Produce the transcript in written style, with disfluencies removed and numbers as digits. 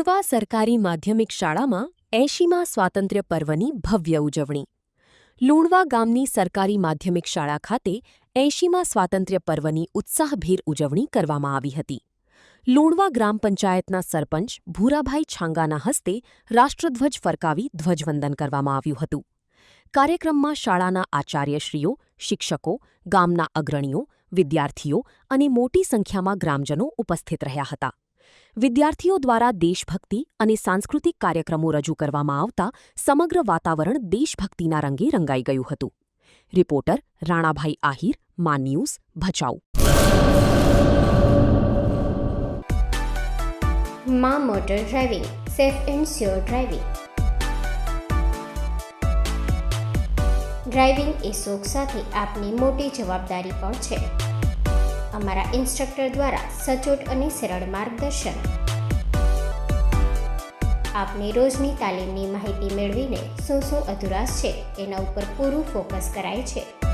લુણવા સરકારી માધ્યમિક શાળામાં 80મા સ્વાતંત્ર્ય પર્વની ભવ્ય ઉજવણી. લુણવા ગામની સરકારી માધ્યમિક શાળા ખાતે 80મા સ્વાતંત્ર્ય પર્વની ઉત્સાહભેર ઉજવણી કરવામાં આવી હતી. લુણવા ગ્રામ પંચાયતના સરપંચ ભૂરાભાઈ છાંગાના હસ્તે રાષ્ટ્રધ્વજ ફરકાવી ધ્વજવંદન કરવામાં આવ્યું હતું. કાર્યક્રમમાં શાળાના આચાર્યશ્રીઓ, શિક્ષકો, ગામના અગ્રણીઓ, વિદ્યાર્થીઓ અને મોટી સંખ્યામાં ગ્રામજનો ઉપસ્થિત રહ્યા હતા. વિદ્યાર્થીઓ દ્વારા દેશભક્તિ અને સાંસ્કૃતિક કાર્યક્રમો રજૂ કરવામાં આવતા સમગ્ર વાતાવરણ દેશભક્તિના રંગે રંગાઈ ગયું હતું. રિપોર્ટર રાણાભાઈ આહિર, મા ન્યૂઝ, ભચાઉ. મા motor driving, safe and sure driving. Driving એ શોખ સાથે આપની મોટી જવાબદારી પણ છે. અમારા ઇન્સ્ટ્રક્ટર દ્વારા સચોટ અને સરળ માર્ગદર્શન. આપની રોજની તાલીમની માહિતી મેળવીને શું અધુરાશ છે એના ઉપર પૂરું ફોકસ કરાય છે.